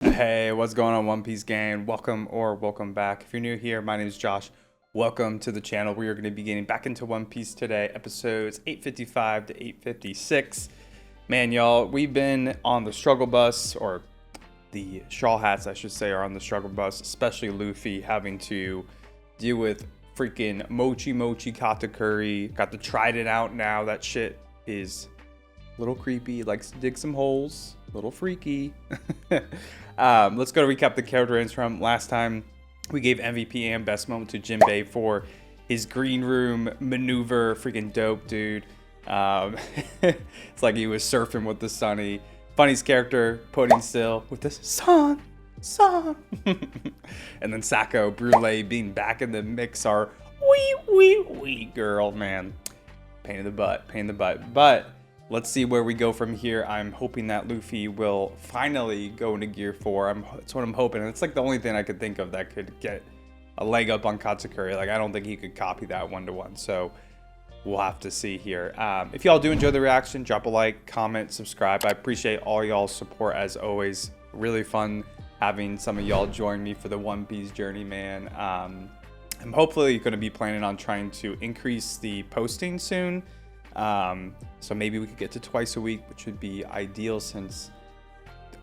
Hey, what's going on, One Piece gang? Welcome back. If you're new here, my name is Josh. Welcome to the channel. We are going to be getting back into One Piece today, episodes 855 to 856. Man, y'all, we've been on the struggle bus, or the Straw Hats, I should say, are on the struggle bus, especially Luffy having to deal with freaking Mochi Katakuri. Got the Trident out now. That shit is a little creepy. Likes to dig some holes. A little freaky. Let's go to recap the character ends from last time. We gave MVP and best moment to Jimbei for his green room maneuver. Freaking dope, dude. It's like he was surfing with the sunny. Funny's character, Pudding still with this sun. And then Sacco, Brulee being back in the mix are wee girl, man. Pain in the butt. But let's see where we go from here. I'm hoping that Luffy will finally go into Gear 4. That's what I'm hoping. And it's like the only thing I could think of that could get a leg up on Katakuri. Like, I don't think he could copy that one-to-one. So we'll have to see here. If y'all do enjoy the reaction, drop a like, comment, subscribe. I appreciate all y'all's support as always. Really fun having some of y'all join me for the One Piece journey, man. I'm hopefully going to be planning on trying to increase the posting soon. So maybe we could get to twice a week, which would be ideal, since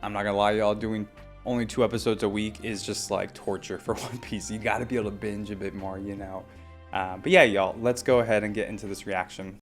I'm not gonna lie, y'all, doing only 2 episodes a week is just like torture for One Piece. You got to be able to binge a bit more, you know. But yeah, y'all, let's go ahead and get into this reaction.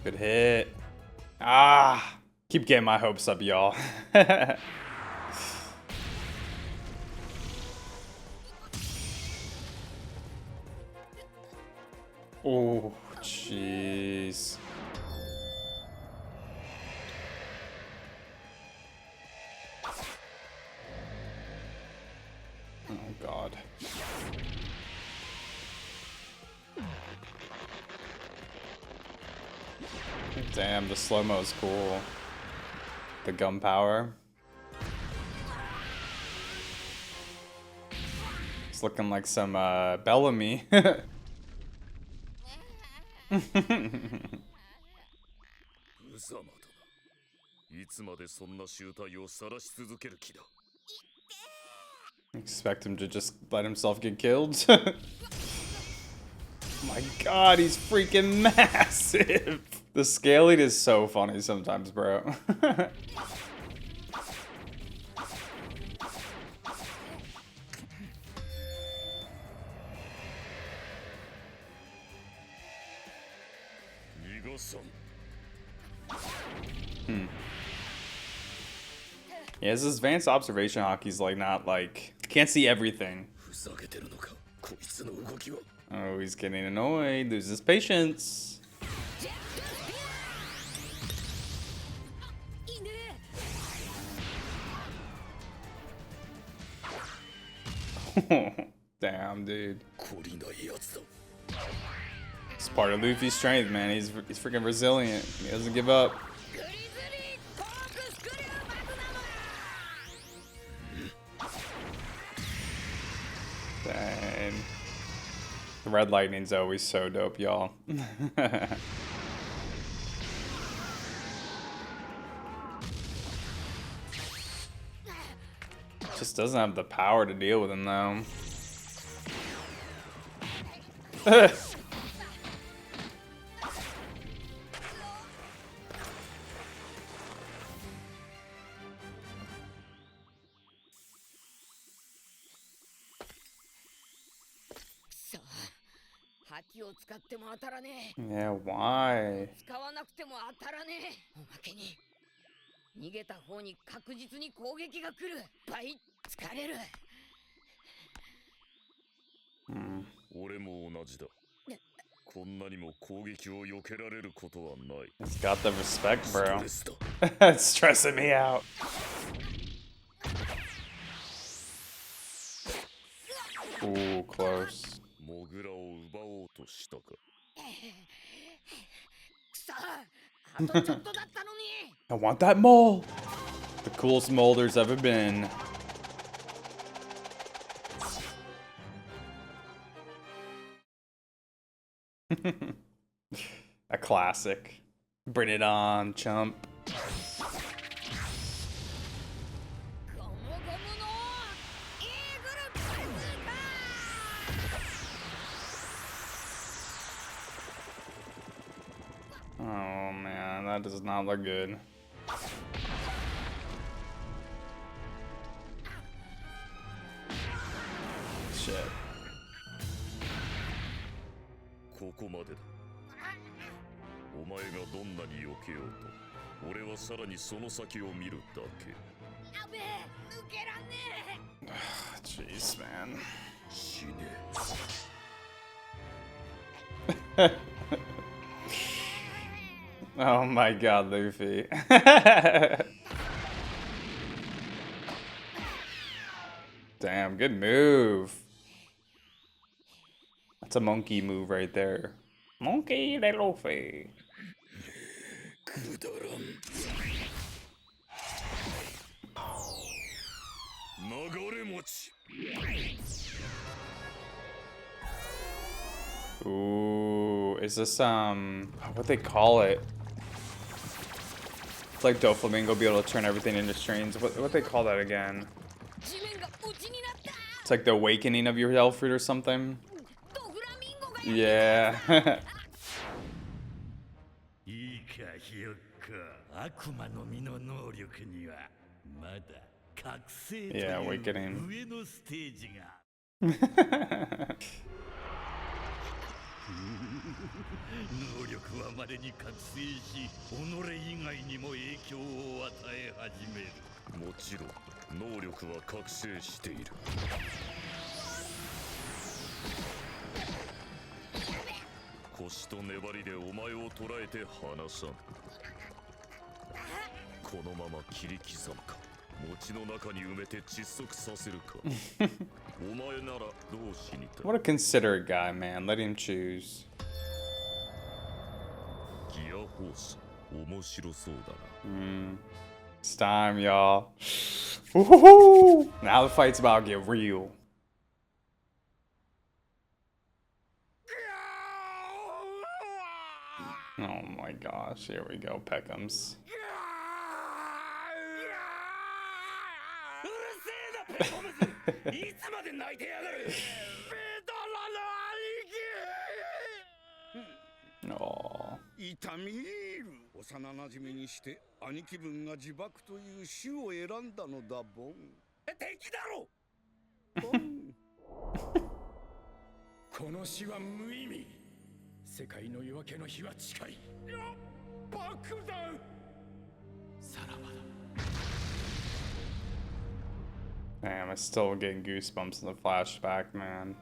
Good hit. Keep getting my hopes up, y'all. Oh, jeez. Oh, God. Damn, the slow-mo is cool. The gun power. It's looking like some Bellamy. Expect him to just let himself get killed? My God, he's freaking massive. The scaling is so funny sometimes, bro. Yeah, this advanced observation hockey's like not like can't see everything. Oh, he's getting annoyed. Loses patience. Damn, dude. It's part of Luffy's strength, man. He's freaking resilient. He doesn't give up. Dang. The red lightning's always so dope, y'all. Just doesn't have the power to deal with him, though. Yeah, why? It's got the respect, bro. It's stressing me out. Ooh, close. I want that mole. The coolest mole there's ever been. A classic. Bring it on, chump. Oh man, that does not look good. Shit. Jeez, man. Oh my god, Luffy. Damn, good move. That's a monkey move right there. Monkey de Luffy. Ooh, is this what they call it? It's like Doflamingo be able to turn everything into strings. What they call that again? It's like the awakening of your elf fruit or something. Yeah. Yeah, awakening. What a considerate guy, man. Let him choose. It's time, y'all. Now the fight's about to get real. Oh my gosh, here we go, Peckham's. Oh. Damn, I'm still getting goosebumps in the flashback, man.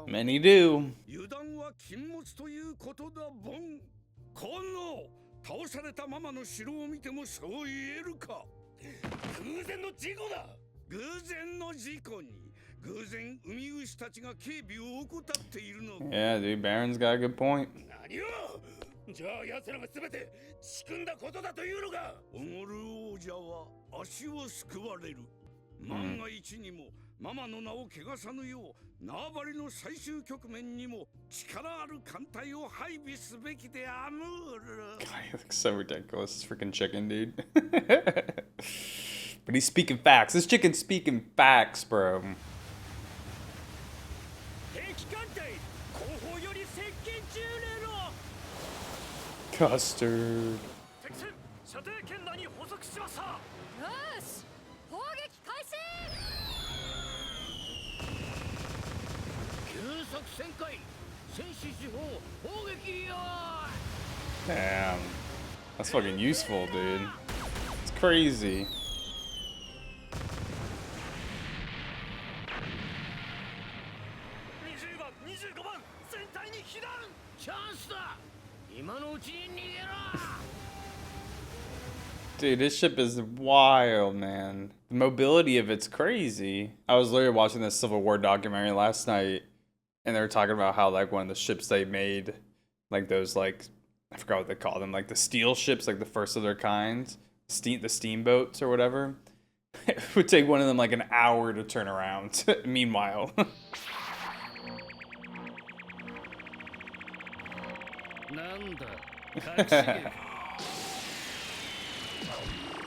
Many do. Yeah, dude, Baron's got a good point. He looks so ridiculous, this freaking chicken, dude. But he's speaking facts. This chicken's speaking facts, bro. Custard. Damn. That's fucking useful, dude. It's crazy. Dude, this ship is wild, man. The mobility of it's crazy. I was literally watching this Civil War documentary last night, and they were talking about how, like, one of the ships they made, like those, like, I forgot what they call them, like the steel ships, like the first of their kind, the steamboats or whatever. It would take one of them like an hour to turn around. Meanwhile.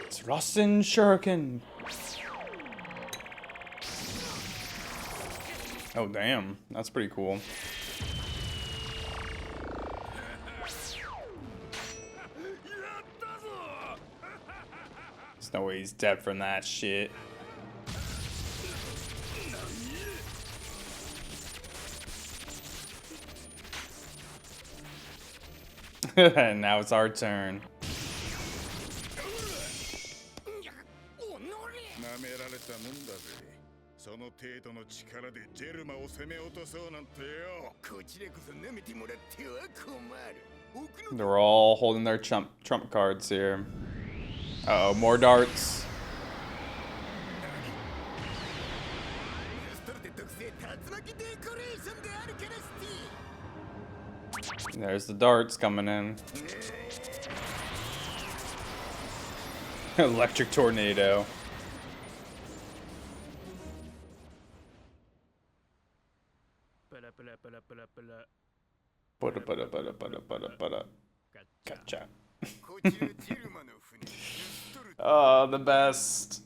It's Russian Shuriken. Oh damn, that's pretty cool. There's no way he's dead from that shit. And now it's our turn. They're all holding their trump cards here. Uh oh, more darts. There's the darts coming in. Electric tornado. Gotcha. Oh, the best.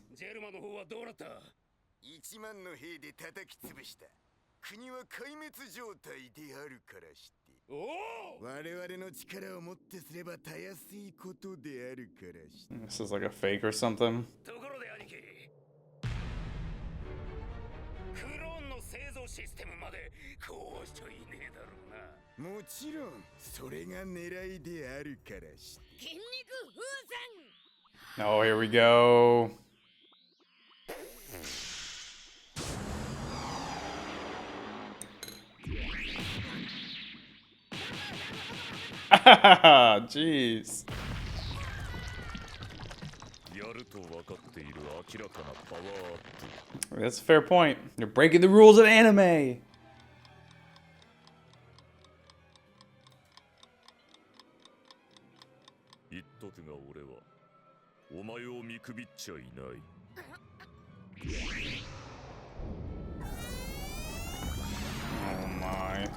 This is like a fake or something. Oh, here we go. Jeez. That's a fair point. You're breaking the rules of anime. Oh my.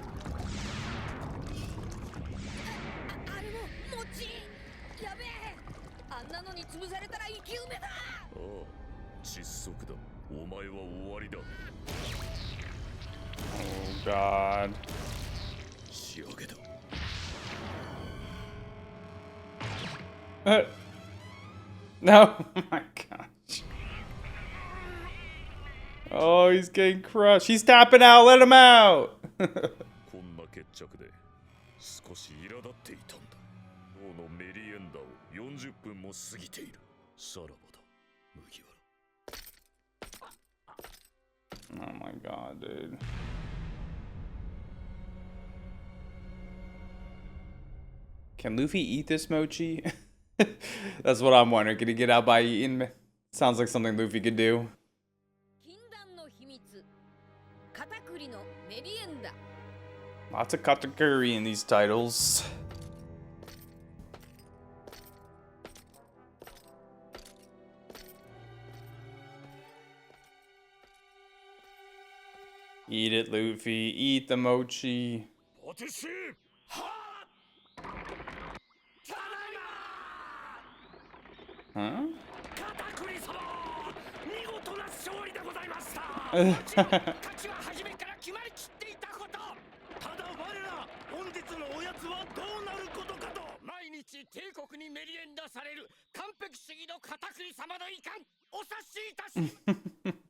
Oh god. No, oh my gosh. Oh, he's getting crushed. He's tapping out. Let him out. Oh my god, dude. Can Luffy eat this mochi? That's what I'm wondering. Can he get out by eating? Sounds like something Luffy could do. Lots of katakuri in these titles. Eat it, Luffy. Eat the mochi. Huh?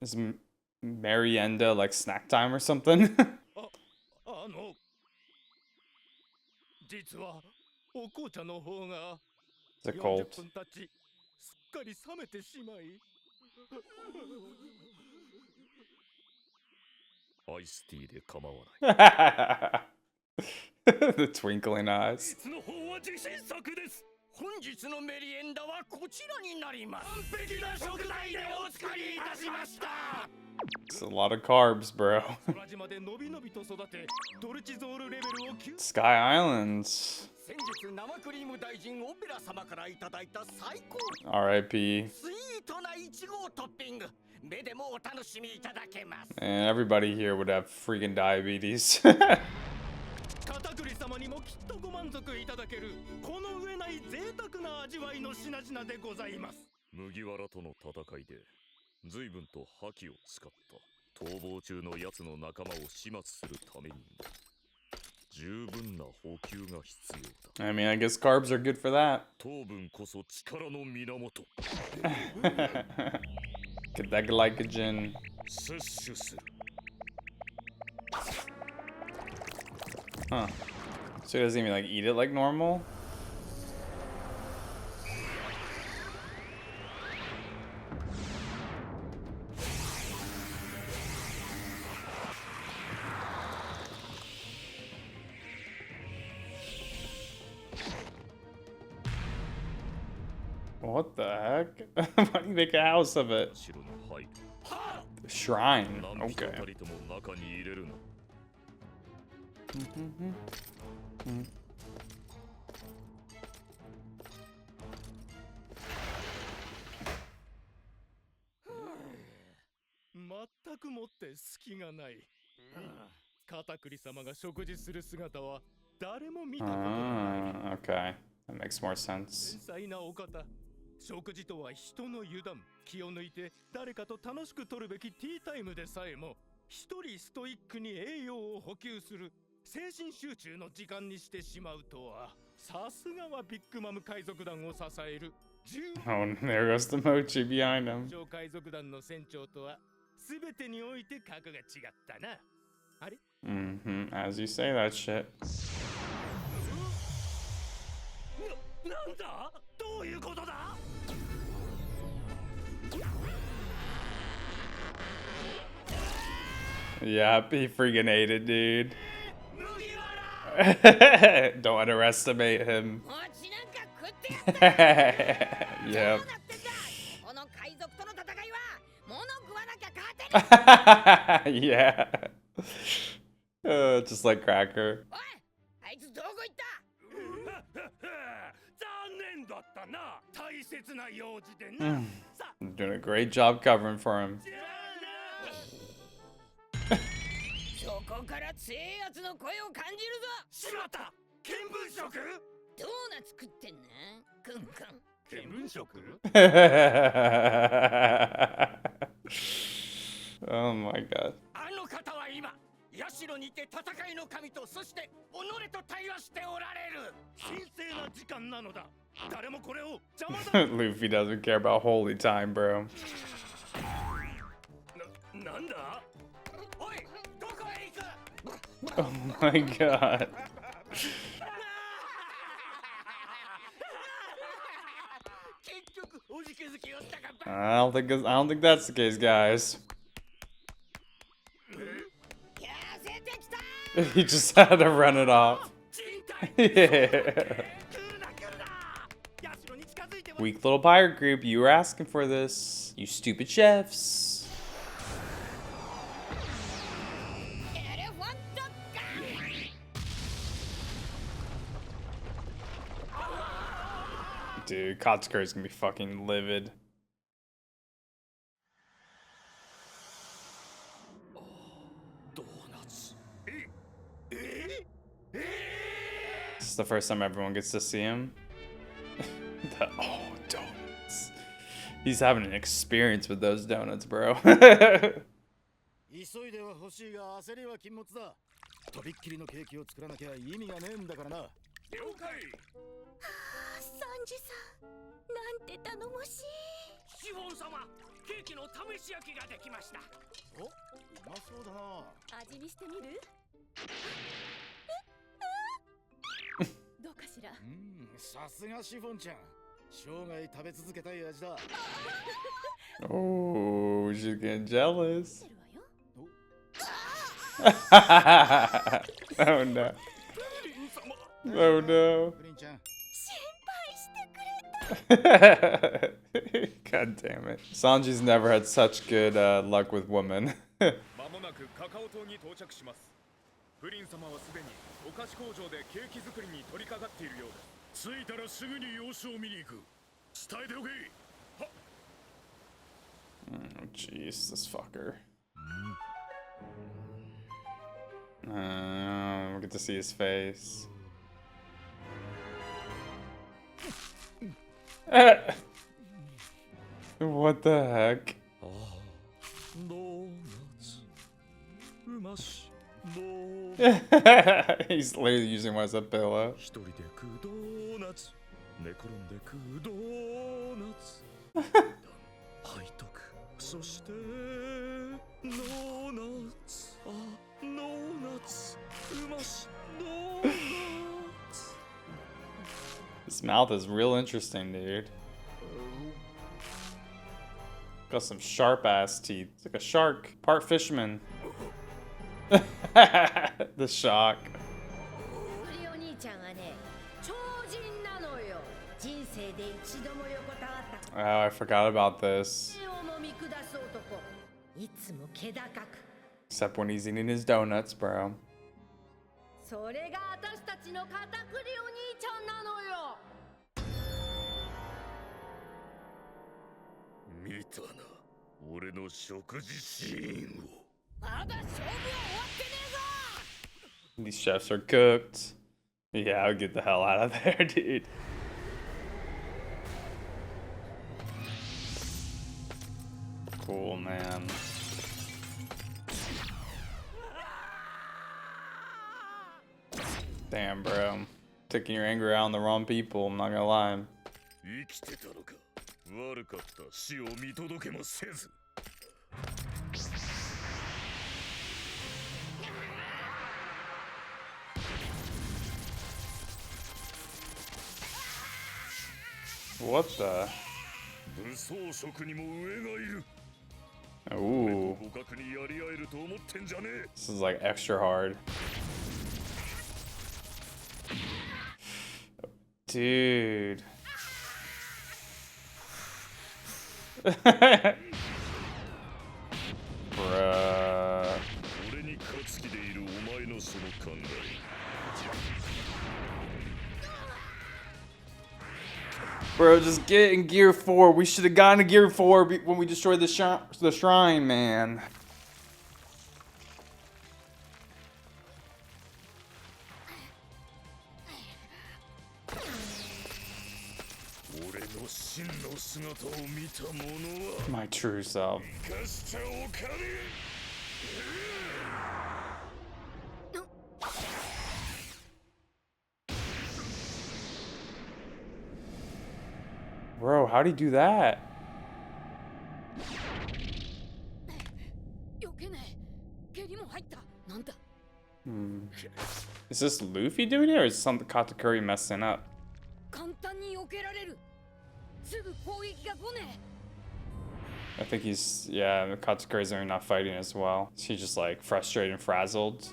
Is merienda like snack time or something? 実はお紅茶の方が It's a cult. 40分経ちすっかり冷めてしまいアイスティーで構わない The twinkling eyes. の方は自信作です。本日のメリエンダはこちらになります。完璧な食材でお作りいたしました。 It's a lot of carbs, bro. 空島でのびのびと育てドルチゾールレベルを9 Sky Islands. 先日生クリーム大臣オペラ様からいただいた最高 R.I.P. スイートなイチゴをトッピング目でもお楽しみいただけます。 And everybody here would have freaking diabetes. カタクリ様にもきっとご満足いただけるこの上ない贅沢な味わいの品々でございます。麦わらとの戦いで随分と覇気を使った逃亡中の奴の仲間を始末するために十分な補給が必要だ。 I mean, I guess carbs are good for that. 糖分こそ力の源 Get that glycogen. 摂取する Huh. So he doesn't even like eat it like normal? What the heck? Why do you make a house of it? 城に入る The shrine. 何人 Okay. たりとも中に入れるな 全くもって隙がない。カタクリ様が食事する姿は誰も見たことがない。 Okay. That makes more sense. 繊細なお方。食事とは人の油断。気を抜いて誰かと楽しく取るべきティータイムでさえも一人ストイックに栄養を補給する精神集中の時間にしてしまうとはさすがはビッグマム海賊団を支える Oh, there goes the mochi behind him. 海賊団の船長とは全てにおいて格が違ったな。あれ As you say that shit. なんだどういうことだ Yep, he freaking ate it, dude. Don't underestimate him. Yep. Yeah. Just like Cracker. 残念だったな大切な用事でな Doing a great job covering for him. そこから強いやつの声を感じるぞ。しまった見聞色ドーナツ食ってんなクンクン。見聞色 Oh my god. あの方は今社にて戦いの神とそして己と対話しておられる神聖な時間なのだ誰もこれを邪魔だ Luffy doesn't care about holy time, bro. なんだおいどこへ行く Oh my god. 結局おじけづきをしたか I don't think that's the case, guys. He just had to run it off. Yeah. Weak little pirate group, you were asking for this. You stupid chefs. Dude, Katakuri's gonna be fucking livid. This is the first time everyone gets to see him. Oh, donuts. He's having an experience with those donuts, bro. 急いでは欲しいが焦りは禁物だ。とびっきりのケーキを作らなきゃ意味がねえんだからな。了解サンジさん、なんて頼もしい。シフォン様ケーキの試し焼きができましたお、うまそうだな。味見してみる？しら。さすがシフォンちゃん。生涯食べ続けたい味だ。Oh, she's getting jealous. てるわよ。Oh no. Oh no. プリンちゃん。心配してくれた。 God damn it. Sanji's never had such good luck with women. まもなくカカオ島に到着します。プリン様はすでにお菓子工場でケーキ作りに取り掛かっているようです。着いたらすぐに様子を見に行く。伝えておけ。はっ。Oh, jeez, this fucker. We get to see his face. What the heck? ドーナツうましドーナツ He's literally using one as a pillow. 一人で食うドーナツ寝転んで食うドーナツ背徳そしてドーナツドーナツうましドーナツ His mouth is real interesting, dude. Got some sharp ass teeth. It's like a shark. Part fisherman. The shock. クリお兄ちゃんはね、超人なのよ。人生で一度も横たわった。 Oh, I forgot about this. をもみ下す男。いつも気高く。 Except when he's eating his donuts, bro. それが私たちのカタクリお兄ちゃんなのよ。見たな俺の食事シーンを。まだ勝負は終わってねえぞ。 These chefs are cooked. Yeah, I'll get the hell out of there, dude. Cool, man. Damn, bro. Taking your anger out on the wrong people, I'm not gonna lie. 生きてたのか。悪かった死を見届けもせず。 What the? 武装職にも上がいる。 Ooh. 互角にやり合えると思ってんじゃねえ。 This is like extra hard. Dude. Bruh. 俺に勝つ気でいるお前のその考え。 Bro, just get in Gear 4. We should have gotten to Gear 4 when we destroyed the shrine, man. My true self. Bro, how'd he do that? Is this Luffy doing it, or is some Katakuri messing up? I think he's, yeah, Katakuri's are not fighting as well. He's just like frustrated and frazzled.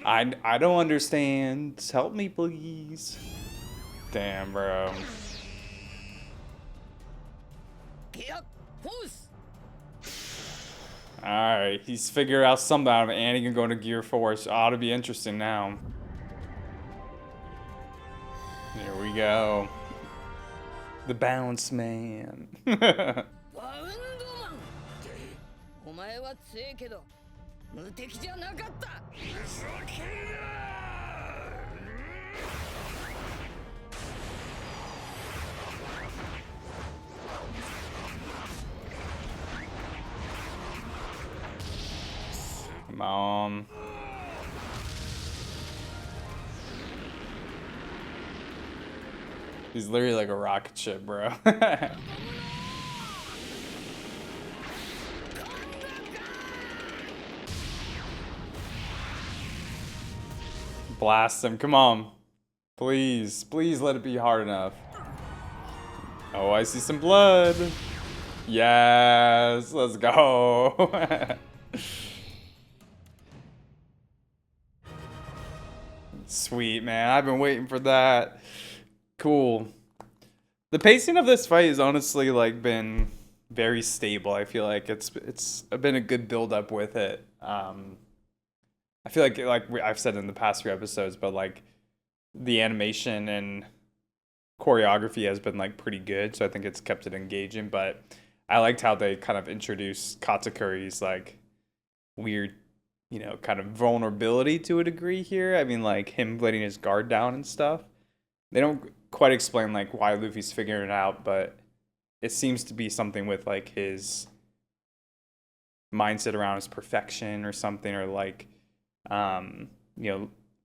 I don't understand. Help me, please. Damn, bro. Alright, he's figured out something out of it, and he can go to Gear 4, so it ought to be interesting now. Here we go. The Bounce Man. Come on. He's literally like a rocket ship, bro. Blast him, come on. Please, please let it be hard enough. Oh, I see some blood. Yes, let's go. Sweet, man. I've been waiting for that. Cool. The pacing of this fight has honestly like been very stable. I feel like it's been a good build up with it. I feel like I've said in the past few episodes, but like the animation and choreography has been like pretty good, so I think it's kept it engaging. But I liked how they kind of introduced Katakuri's like weird, kind of vulnerability to a degree here. I mean, like him letting his guard down and stuff. They don't quite explain like why Luffy's figuring it out, but it seems to be something with like his mindset around his perfection or something, or like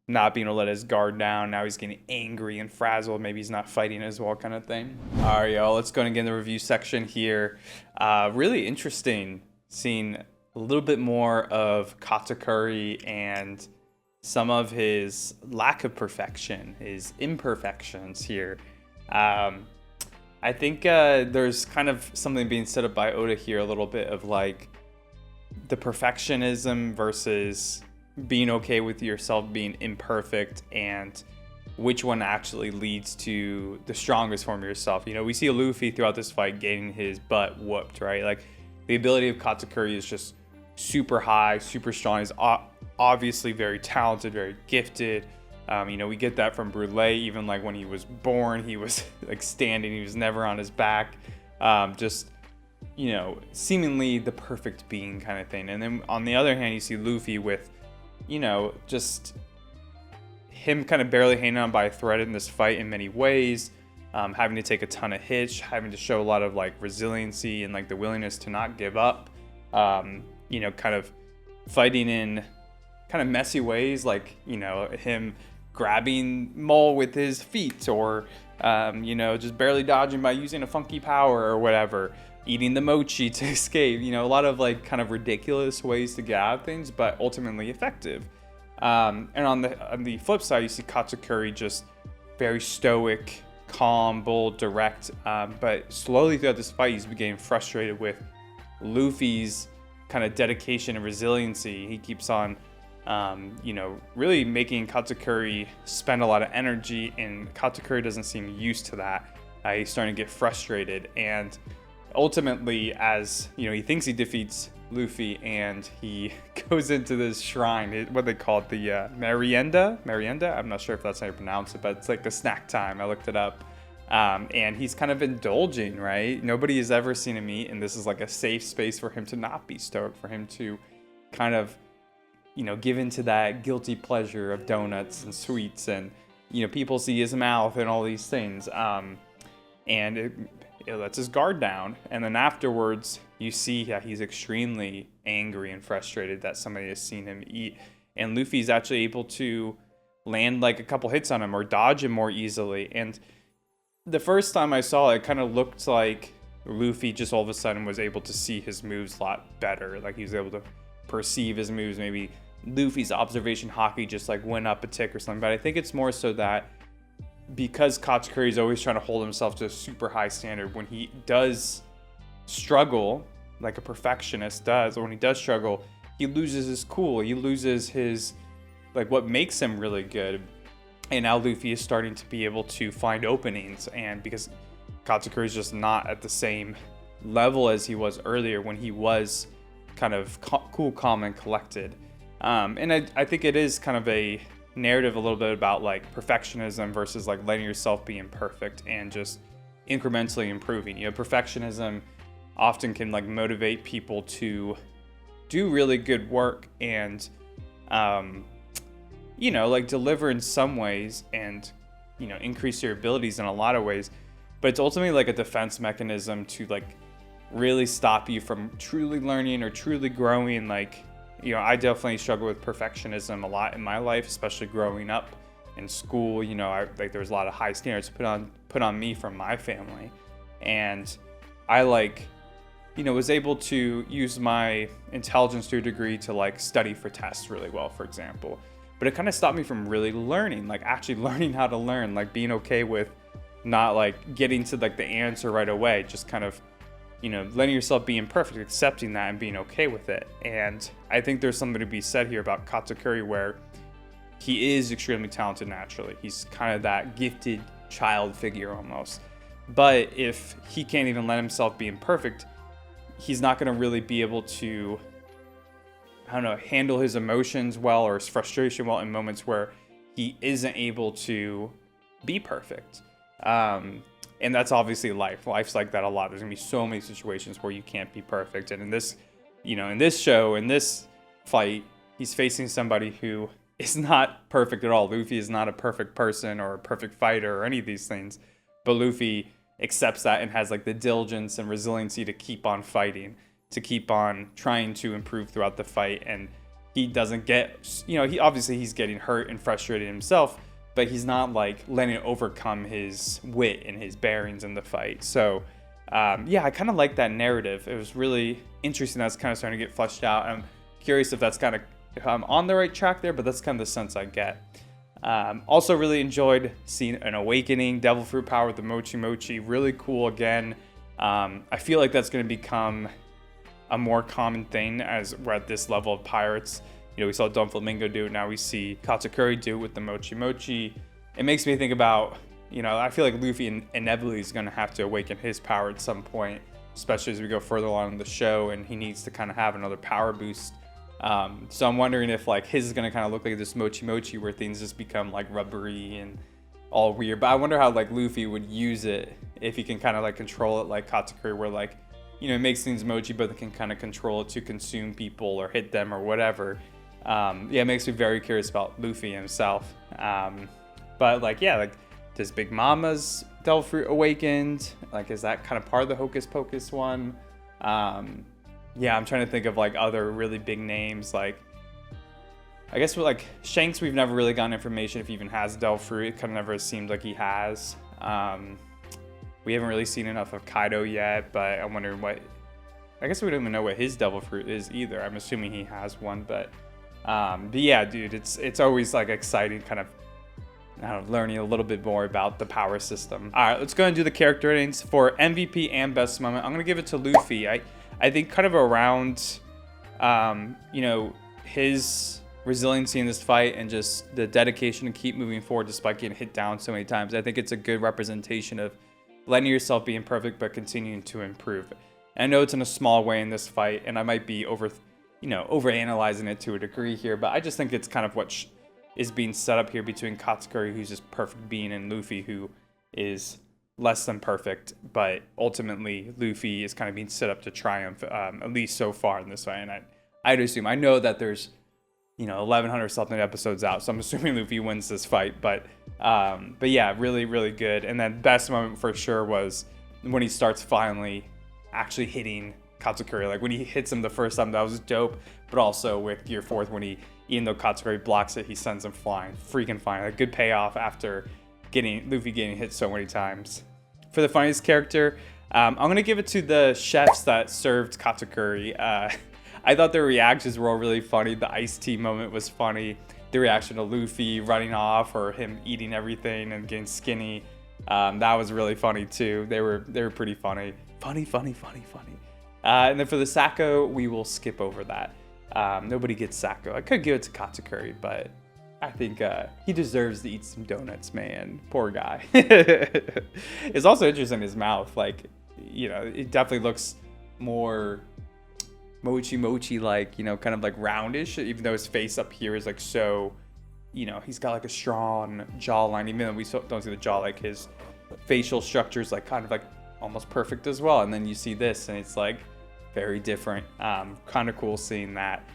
not being able to let his guard down. Now he's getting angry and frazzled. Maybe he's not fighting as well, kind of thing. All right, y'all, let's go and get in the review section here. Really interesting seeing a little bit more of Katakuri and some of his lack of perfection, his imperfections here. I think there's kind of something being set up by Oda here, a little bit of like the perfectionism versus being okay with yourself being imperfect, and which one actually leads to the strongest form of yourself. We see Luffy throughout this fight getting his butt whooped, right? Like the ability of Katakuri is just super high, super strong. He's obviously very talented, very gifted. We get that from Brule. Even like when he was born, he was like standing, he was never on his back. Seemingly the perfect being kind of thing. And then on the other hand, you see Luffy with, just him kind of barely hanging on by a thread in this fight in many ways, having to take a ton of hits, having to show a lot of like resiliency and like the willingness to not give up, kind of fighting in kind of messy ways, like, him grabbing Mole with his feet, or, just barely dodging by using a funky power or whatever, eating the mochi to escape, a lot of like kind of ridiculous ways to get out of things, but ultimately effective. And on the flip side, you see Katakuri just very stoic, calm, bold, direct, but slowly throughout this fight, he's getting frustrated with Luffy's kind of dedication and resiliency. He keeps on, really making Katakuri spend a lot of energy, and Katakuri doesn't seem used to that. He's starting to get frustrated, and ultimately, as he thinks he defeats Luffy, and he goes into this shrine, what they call it, the merienda. I'm not sure if that's how you pronounce it, but it's like the snack time. I looked it up, and he's kind of indulging, right? Nobody has ever seen him eat, and this is like a safe space for him to not be stoked, for him to kind of give into that guilty pleasure of donuts and sweets, and people see his mouth and all these things, and it lets his guard down. And then afterwards, you see that he's extremely angry and frustrated that somebody has seen him eat. And Luffy's actually able to land like a couple hits on him or dodge him more easily. And the first time I saw it, it kind of looked like Luffy just all of a sudden was able to see his moves a lot better. Like he was able to perceive his moves. Maybe Luffy's observation hockey just like went up a tick or something. But I think it's more so that because Katakuri is always trying to hold himself to a super high standard, when he does struggle, like a perfectionist does, or when he does struggle, he loses his cool. He loses his, like, what makes him really good. And now Luffy is starting to be able to find openings, and because Katakuri is just not at the same level as he was earlier when he was kind of cool, calm, and collected. And I think it is kind of a narrative a little bit about like perfectionism versus like letting yourself be imperfect and just incrementally improving. Perfectionism often can like motivate people to do really good work and like deliver in some ways and increase your abilities in a lot of ways, but it's ultimately like a defense mechanism to like really stop you from truly learning or truly growing. Like I definitely struggle with perfectionism a lot in my life, especially growing up. in school, you know, like there was a lot of high standards put on me from my family, and I like, you know, was able to use my intelligence to a degree to like study for tests really well, for example. But it kind of stopped me from really learning, like actually learning how to learn, like being okay with not like getting to like the answer right away, just kind of, you know, letting yourself be imperfect, accepting that and being okay with it. And I think there's something to be said here about Katakuri, where he is extremely talented naturally. He's kind of that gifted child figure almost. But if he can't even let himself be imperfect, he's not going to really be able to, I don't know, handle his emotions well or his frustration well in moments where he isn't able to be perfect. And that's obviously life. Life's like that a lot. There's going to be so many situations where you can't be perfect. And in this, you know, in this show, in this fight, he's facing somebody who is not perfect at all. Luffy is not a perfect person or a perfect fighter or any of these things. But Luffy accepts that and has like the diligence and resiliency to keep on fighting, to keep on trying to improve throughout the fight. And he doesn't get, you know, he's getting hurt and frustrated himself, but he's not like letting it overcome his wit and his bearings in the fight. So yeah, I kind of like that narrative. It was really interesting. That's kind of starting to get fleshed out. I'm curious if that's kind of, if I'm on the right track there, but that's kind of the sense I get. Also really enjoyed seeing an awakening, devil fruit power with the Mochi Mochi. Really cool again. I feel like that's going to become a more common thing as we're at this level of pirates. You know, we saw Don Flamingo do it. Now we see Katakuri do it with the Mochi Mochi. It makes me think about, you know, I feel like Luffy inevitably is going to have to awaken his power at some point, especially as we go further along in the show, and he needs to kind of have another power boost. So I'm wondering if like his is going to kind of look like this Mochi Mochi where things just become like rubbery and all weird. But I wonder how like Luffy would use it, if he can kind of like control it like Katakuri, where like, you know, it makes things mochi, but they can kind of control it to consume people or hit them or whatever. Yeah, it makes me very curious about Luffy himself. But like, yeah, like, does Big Mama's Devil Fruit awakened? Like, is that kind of part of the Hocus Pocus one? Yeah, I'm trying to think of like other really big names. Like, I guess with like Shanks, we've never really gotten information if he even has Devil Fruit. It kind of never seemed like he has. We haven't really seen enough of Kaido yet, but I'm wondering what, I guess we don't even know what his Devil Fruit is either. I'm assuming he has one, but yeah, dude, it's always like exciting kind of, I don't know, learning a little bit more about the power system. All right, let's go and do the character ratings for MVP and best moment. I'm gonna give it to Luffy. I think kind of around, you know, his resiliency in this fight and just the dedication to keep moving forward despite getting hit down so many times. I think it's a good representation of letting yourself be imperfect but continuing to improve. And I know it's in a small way in this fight, and I might be overanalyzing it to a degree here, but I just think it's kind of what is being set up here between Katakuri, who's just perfect being, and Luffy, who is less than perfect, but ultimately Luffy is kind of being set up to triumph, at least so far in this fight. And I'd assume, I know that there's, you know, 1,100 something episodes out, so I'm assuming Luffy wins this fight, but yeah, really, really good. And then best moment for sure was when he starts finally actually hitting Katakuri. Like when he hits him the first time, that was dope, but also with Gear 4th, when even though Katakuri blocks it, he sends him flying, freaking flying. A good payoff after Luffy getting hit so many times. For the funniest character, I'm gonna give it to the chefs that served Katakuri. I thought their reactions were all really funny. The iced tea moment was funny. The reaction to Luffy running off or him eating everything and getting skinny, that was really funny too. They were pretty funny. Funny. And then for the Sacco, we will skip over that. Nobody gets Sacco. I could give it to Katakuri, but I think he deserves to eat some donuts, man. Poor guy. It's also interesting, his mouth. Like, you know, it definitely looks more mochi like, you know, kind of like roundish, even though his face up here is like so, you know, he's got like a strong jawline, even though we don't see the jaw, like his facial structure is like kind of like almost perfect as well. And then you see this and it's like very different. Kind of cool seeing that.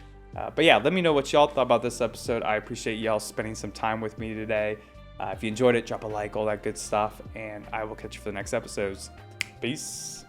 But yeah, let me know what y'all thought about this episode. I appreciate y'all spending some time with me today. If you enjoyed it, drop a like, all that good stuff, and I will catch you for the next episodes. Peace.